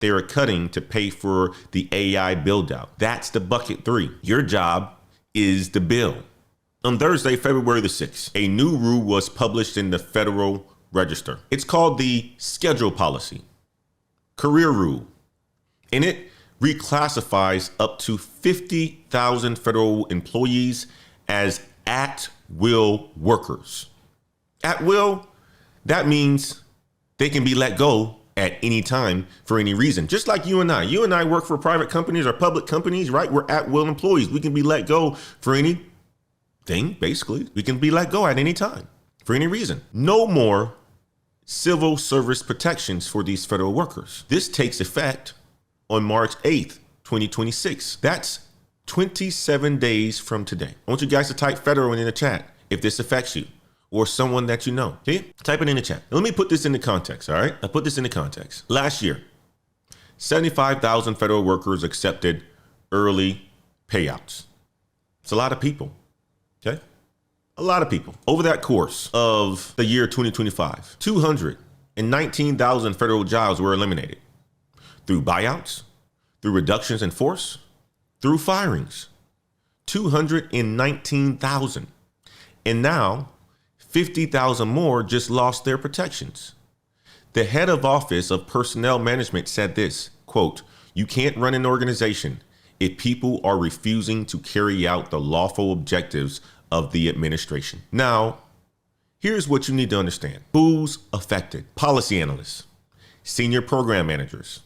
They are cutting to pay for the AI build out. That's the bucket 3. Your job is the bill. On Thursday, February the 6th, a new rule was published in the Federal Register. It's called the Schedule Policy, Career Rule, and it reclassifies up to 50,000 federal employees as at-will workers. At will, that means they can be let go at any time for any reason. Just like you and I. You and I work for private companies or public companies, right? We're at-will employees. We can be let go for anything, basically. We can be let go at any time for any reason. No more civil service protections for these federal workers. This takes effect on March 8th, 2026. That's 27 days from today. I want you guys to type federal in the chat if this affects you or someone that you know. Okay? Type it in the chat. Now, let me put this into context, all right? I put this into context. Last year, 75,000 federal workers accepted early payouts. It's a lot of people, okay? A lot of people. Over that course of the year 2025, 219,000 federal jobs were eliminated through buyouts, through reductions in force, through firings. 219,000. And now 50,000 more just lost their protections. The head of office of personnel management said this, quote, "You can't run an organization if people are refusing to carry out the lawful objectives of the administration." Now, here's what you need to understand. Who's affected? Policy analysts, senior program managers,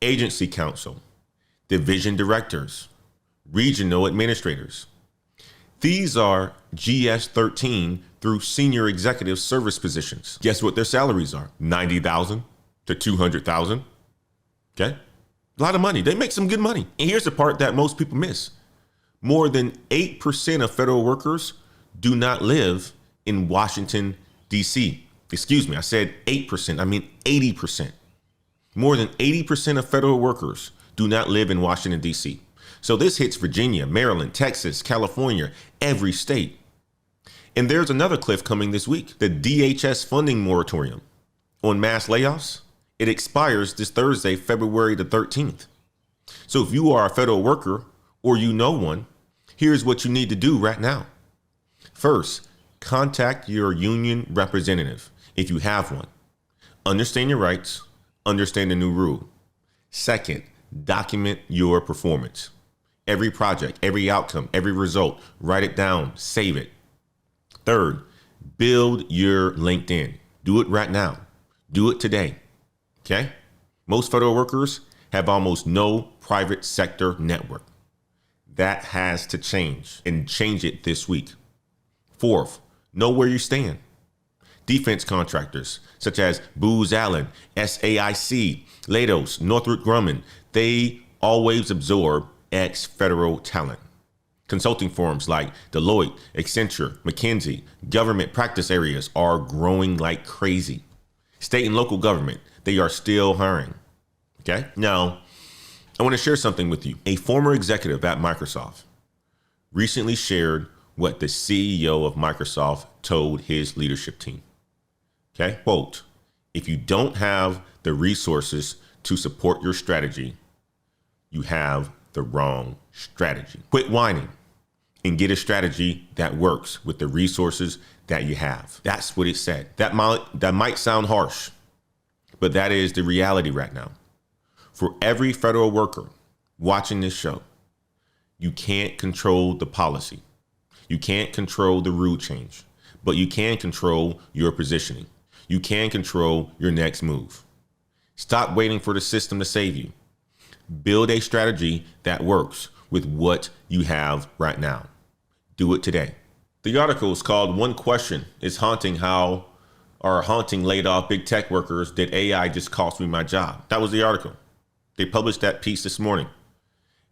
agency counsel, division directors, regional administrators. These are GS-13 through senior executive service positions. Guess what their salaries are? 90,000 to 200,000. Okay? A lot of money. They make some good money. And here's the part that most people miss. More than 8% of federal workers do not live in Washington, D.C. Excuse me, I said 8%. I mean 80%. More than 80% of federal workers do not live in Washington, D.C. So this hits Virginia, Maryland, Texas, California, every state. And there's another cliff coming this week. The DHS funding moratorium on mass layoffs, it expires this Thursday, February the 13th. So if you are a federal worker or you know one, here's what you need to do right now. First, contact your union representative if you have one. Understand your rights, understand the new rule. Second, document your performance. Every project, every outcome, every result, write it down, save it. Third, build your LinkedIn. Do it right now. Do it today. Okay? Most federal workers have almost no private sector network. That has to change, and change it this week. Fourth, know where you stand. Defense contractors such as Booz Allen, SAIC, Leidos, Northrop Grumman, they always absorb ex-federal talent. Consulting firms like Deloitte, Accenture, McKinsey, government practice areas are growing like crazy. State and local government, they are still hiring. Okay? Now, I want to share something with you. A former executive at Microsoft recently shared what the CEO of Microsoft told his leadership team. Okay? Quote, "If you don't have the resources to support your strategy, you have the wrong strategy. Quit whining and get a strategy that works with the resources that you have." That's what it said. That might sound harsh, but that is the reality right now. For every federal worker watching this show, you can't control the policy. You can't control the rule change, but you can control your positioning. You can control your next move. Stop waiting for the system to save you. Build a strategy that works with what you have right now. Do it today. The article is called "One Question is Haunting Laid Off Big Tech Workers. Did AI Just Cost Me My Job?" That was the article. They published that piece this morning.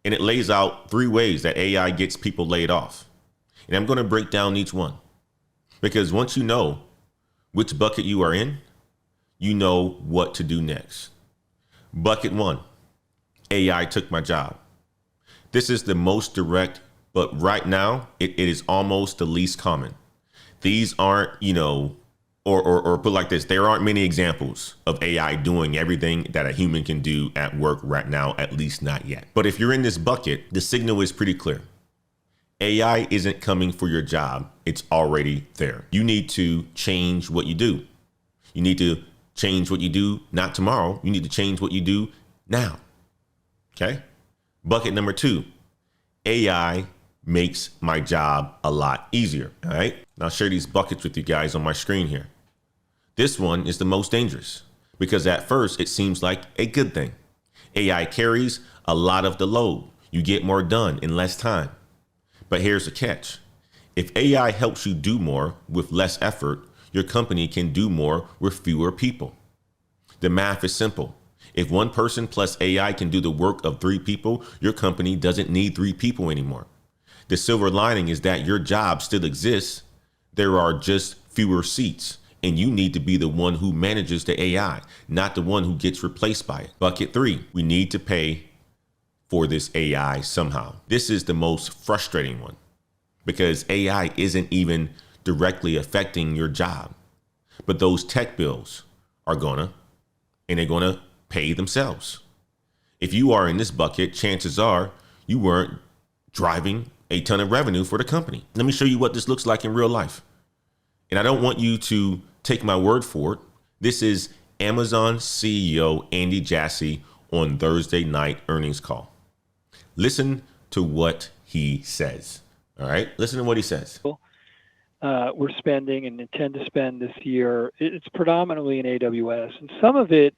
And it lays out 3 ways that AI gets people laid off. And I'm going to break down each one. Because once you know which bucket you are in, you know what to do next. Bucket 1, AI took my job. This is the most direct, but right now it is almost the least common. These aren't, Or put like this, there aren't many examples of AI doing everything that a human can do at work right now, at least not yet. But if you're in this bucket, the signal is pretty clear. AI isn't coming for your job. It's already there. You need to change what you do. You need to change what you do, not tomorrow. You need to change what you do now. Okay? Bucket number 2, AI makes my job a lot easier. All right? And I'll share these buckets with you guys on my screen here. This one is the most dangerous because at first it seems like a good thing. AI carries a lot of the load. You get more done in less time. But here's the catch. If AI helps you do more with less effort, your company can do more with fewer people. The math is simple. If one person plus AI can do the work of 3 people, your company doesn't need 3 people anymore. The silver lining is that your job still exists. There are just fewer seats. And you need to be the one who manages the AI, not the one who gets replaced by it. Bucket 3, we need to pay for this AI somehow. This is the most frustrating one because AI isn't even directly affecting your job. But those tech bills are they're gonna pay themselves. If you are in this bucket, chances are you weren't driving a ton of revenue for the company. Let me show you what this looks like in real life. And I don't want you to take my word for it. This is Amazon CEO Andy Jassy on Thursday night earnings call. Listen to what he says. All right, listen to what he says. We're spending and intend to spend this year. It's predominantly in AWS, and some of it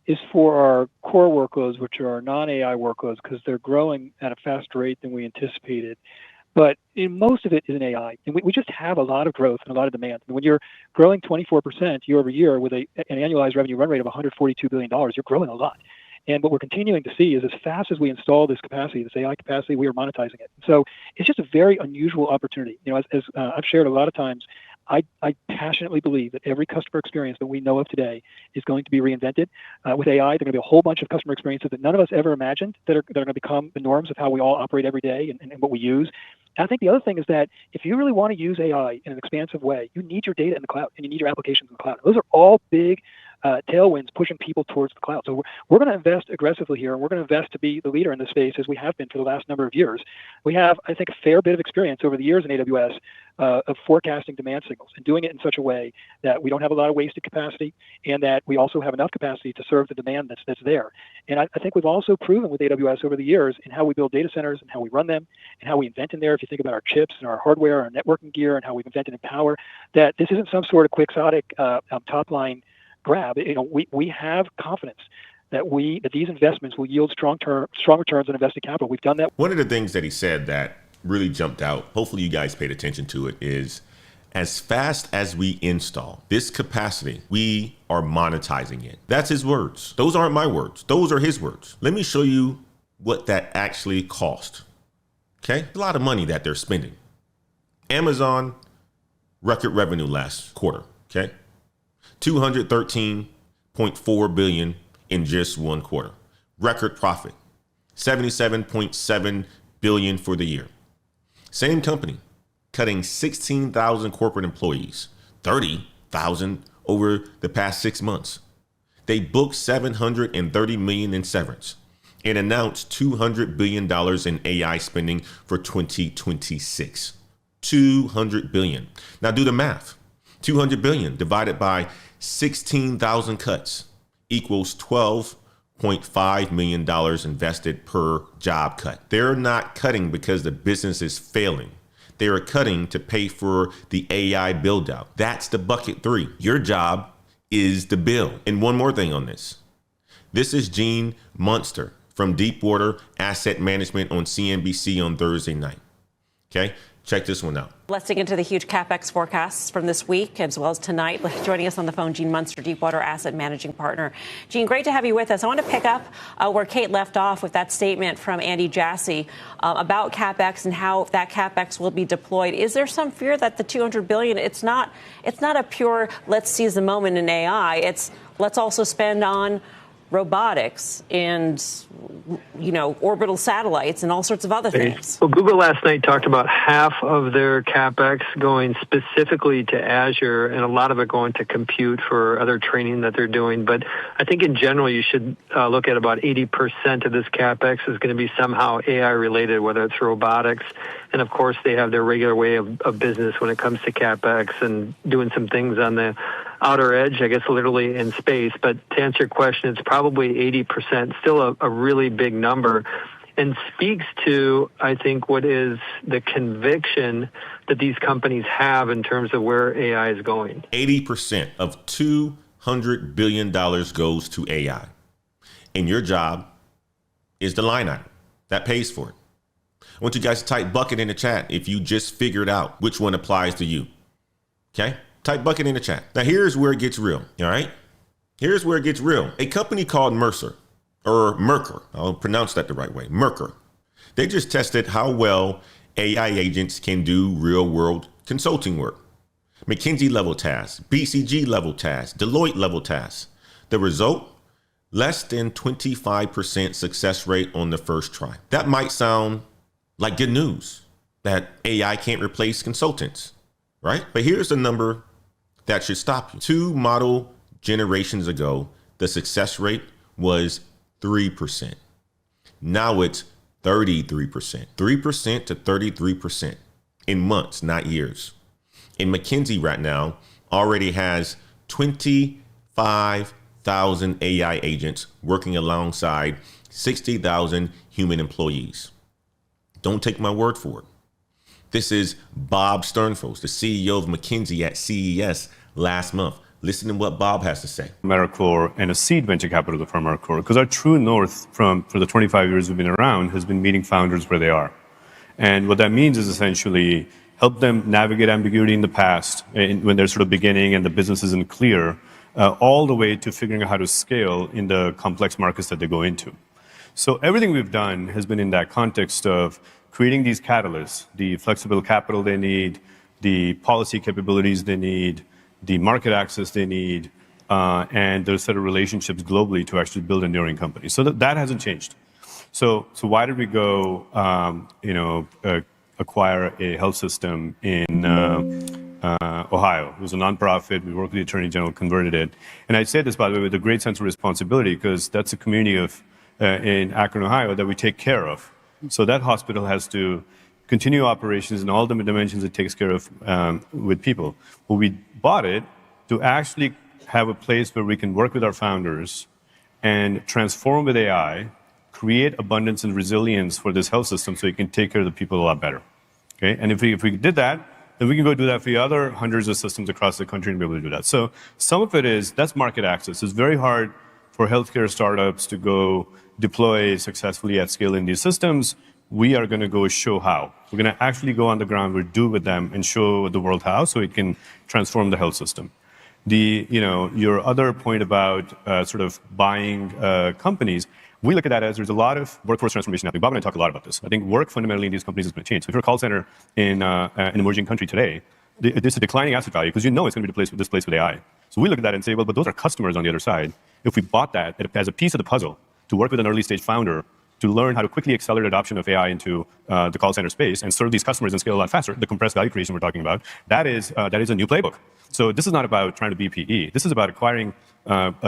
is for our core workloads, which are our non-AI workloads, because they're growing at a faster rate than we anticipated. But most of it is in AI. And we just have a lot of growth and a lot of demand. And when you're growing 24% year over year with an annualized revenue run rate of $142 billion, you're growing a lot. And what we're continuing to see is as fast as we install this capacity, this AI capacity, we are monetizing it. So it's just a very unusual opportunity. You know, as I've shared a lot of times, I passionately believe that every customer experience that we know of today is going to be reinvented. With AI, there are going to be a whole bunch of customer experiences that none of us ever imagined that are going to become the norms of how we all operate every day and what we use. And I think the other thing is that if you really want to use AI in an expansive way, you need your data in the cloud and you need your applications in the cloud. Those are all big tailwinds pushing people towards the cloud. So we're going to invest aggressively here, and we're going to invest to be the leader in this space as we have been for the last number of years. We have, I think, a fair bit of experience over the years in AWS of forecasting demand signals and doing it in such a way that we don't have a lot of wasted capacity and that we also have enough capacity to serve the demand that's there. And I think we've also proven with AWS over the years in how we build data centers and how we run them and how we invent in there. If you think about our chips and our hardware, our networking gear, and how we've invented in power, that this isn't some sort of quixotic top line grab. You know, we have confidence that these investments will yield strong returns on invested capital. We've done that. One of the things that he said that really jumped out, hopefully you guys paid attention to it, is as fast as we install this capacity, we are monetizing it. That's his words. Those aren't my words. Those are his words. Let me show you what that actually cost. Okay, a lot of money that they're spending. Amazon record revenue last quarter. Okay. $213.4 billion in just one quarter. Record profit, $77.7 billion for the year. Same company cutting 16,000 corporate employees, 30,000 over the past 6 months. They booked $730 million in severance and announced $200 billion in AI spending for 2026. $200 billion. Now do the math. 200 billion divided by 16,000 cuts equals $12.5 million invested per job cut. They're not cutting because the business is failing. They are cutting to pay for the AI build out. That's the bucket 3. Your job is the bill. And one more thing on this. This is Gene Munster from Deepwater Asset Management on CNBC on Thursday night. Okay. Check this one out. Let's dig into the huge CapEx forecasts from this week as well as tonight. Joining us on the phone, Gene Munster, Deepwater Asset Managing Partner. Gene, great to have you with us. I want to pick up where Kate left off with that statement from Andy Jassy about CapEx and how that CapEx will be deployed. Is there some fear that the $200 billion, it's not a pure let's seize the moment in AI. It's let's also spend on robotics and, orbital satellites and all sorts of other things. Well, Google last night talked about half of their CapEx going specifically to Azure and a lot of it going to compute for other training that they're doing. But I think in general, you should look at about 80% of this CapEx is going to be somehow AI related, whether it's robotics. And of course, they have their regular way of business when it comes to CapEx and doing some things on the outer edge, I guess literally in space. But to answer your question, it's probably 80%, still a really big number, and speaks to, I think, what is the conviction that these companies have in terms of where AI is going. 80% of $200 billion goes to AI. And your job is the line item that pays for it. I want you guys to type bucket in the chat if you just figured out which one applies to you. Okay? Type bucket in the chat. Now, here's where it gets real. All right? Here's where it gets real. A company called Mercer, I'll pronounce that the right way, Mercer. They just tested how well AI agents can do real world consulting work. McKinsey level tasks, BCG level tasks, Deloitte level tasks. The result? Less than 25% success rate on the first try. That might sound like good news, that AI can't replace consultants, right? But here's the number that should stop you. 2 model generations ago, the success rate was 3%. Now it's 33%. 3% to 33% in months, not years. And McKinsey right now already has 25,000 AI agents working alongside 60,000 human employees. Don't take my word for it. This is Bob Sternfels, the CEO of McKinsey at CES last month. Listen to what Bob has to say. AmeriCorps and a seed venture capital for AmeriCorps, because our true north for the 25 years we've been around has been meeting founders where they are. And what that means is essentially help them navigate ambiguity in the past when they're sort of beginning and the business isn't clear, all the way to figuring out how to scale in the complex markets that they go into. So everything we've done has been in that context of creating these catalysts, the flexible capital they need, the policy capabilities they need, the market access they need, and their set of relationships globally to actually build enduring companies. So that hasn't changed. So why did we go, acquire a health system in Ohio? It was a nonprofit. We worked with the Attorney General, converted it. And I say this, by the way, with a great sense of responsibility, because that's a community in Akron, Ohio, that we take care of. So that hospital has to continue operations in all the dimensions it takes care of with people. Well, we bought it to actually have a place where we can work with our founders and transform with AI, create abundance and resilience for this health system so it can take care of the people a lot better. Okay? And if we did that, then we can go do that for the other hundreds of systems across the country and be able to do that. So some of it that's market access. It's very hard for healthcare startups to go deploy successfully at scale in these systems. We are going to go show how. We're going to actually go on the ground, we'll do with them and show the world how so it can transform the health system. Your other point about sort of buying companies, we look at that as there's a lot of workforce transformation happening. Bob and I talk a lot about this. I think work fundamentally in these companies is going to change. So if you're a call center in an emerging country today, there's a declining asset value because it's going to be displaced with AI. So we look at that and say, well, but those are customers on the other side. If we bought that as a piece of the puzzle to work with an early stage founder to learn how to quickly accelerate adoption of AI into the call center space and serve these customers and scale a lot faster, the compressed value creation we're talking about, that is a new playbook. So this is not about trying to be PE. This is about acquiring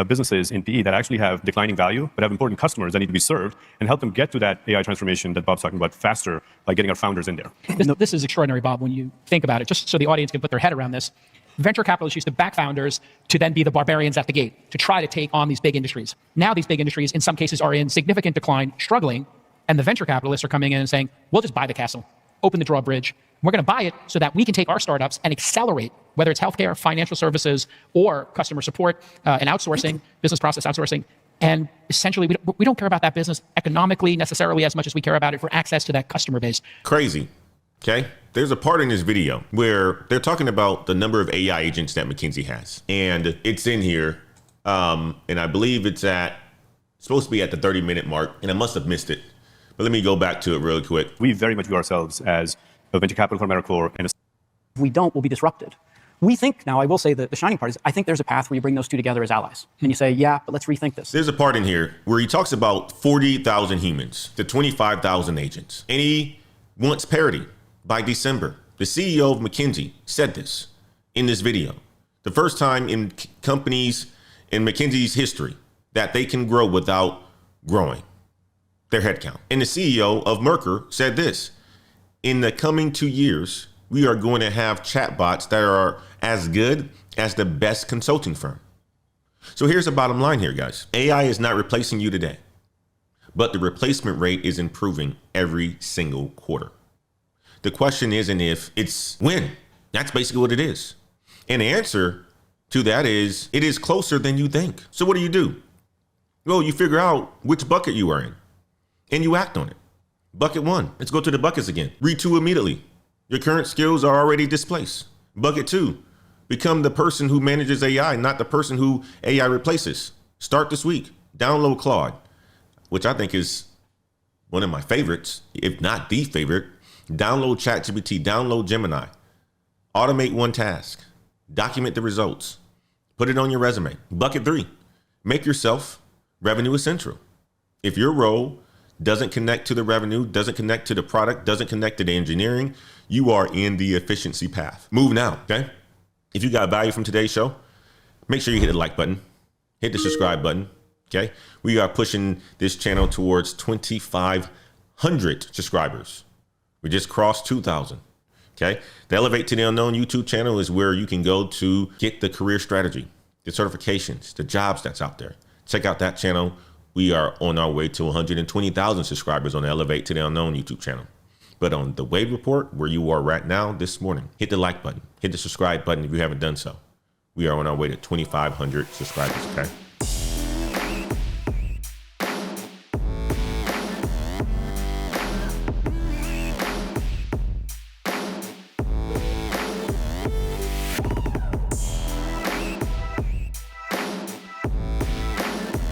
businesses in PE that actually have declining value, but have important customers that need to be served and help them get to that AI transformation that Bob's talking about faster by getting our founders in there. This is extraordinary, Bob, when you think about it, just so the audience can put their head around this. Venture capitalists used to back founders to then be the barbarians at the gate, to try to take on these big industries. Now these big industries, in some cases, are in significant decline, struggling, and the venture capitalists are coming in and saying, we'll just buy the castle, open the drawbridge. We're going to buy it so that we can take our startups and accelerate, whether it's healthcare, financial services, or customer support and outsourcing, business process outsourcing. And essentially, we don't care about that business economically necessarily as much as we care about it for access to that customer base. Crazy. Okay. There's a part in this video where they're talking about the number of AI agents that McKinsey has. And it's in here. And I believe it's supposed to be at the 30-minute mark. And I must have missed it. But let me go back to it real quick. We very much view ourselves as a venture capital for AmeriCorps. And if we don't, we'll be disrupted. we think, now I will say that the shining part is, I think there's a path where you bring those two together as allies. And you say, yeah, but let's rethink this. There's a part in here where he talks about 40,000 humans to 25,000 agents. And he wants parity by December. The CEO of McKinsey said this in this video. The first time in companies in McKinsey's history that they can grow without growing their headcount. And the CEO of Mercer said this: in the coming 2 years, we are going to have chatbots that are as good as the best consulting firm. So here's the bottom line here, guys. AI is not replacing you today, but the replacement rate is improving every single quarter. The question isn't if, it's when. That's basically what it is. And the answer to that is, it is closer than you think. So what do? Well, you figure out which bucket you are in and you act on it. Bucket 1, let's go to the buckets again. Retool immediately. Your current skills are already displaced. Bucket 2, become the person who manages AI, not the person who AI replaces. Start this week. Download Claude, which I think is one of my favorites, if not the favorite. Download ChatGPT, download Gemini. Automate one task. Document the results. Put it on your resume. Bucket 3, make yourself revenue essential. If your role doesn't connect to the revenue, doesn't connect to the product, doesn't connect to the engineering, you are in the efficiency path. Move now, okay? If you got value from today's show, make sure you hit the like button, hit the subscribe button, okay? We are pushing this channel towards 2,500 subscribers. We just crossed 2,000, okay? The Elevate to the Unknown YouTube channel is where you can go to get the career strategy, the certifications, the jobs that's out there. Check out that channel. We are on our way to 120,000 subscribers on the Elevate to the Unknown YouTube channel. But on the Wade Report, where you are right now this morning, hit the like button, hit the subscribe button if you haven't done so. We are on our way to 2,500 subscribers, okay?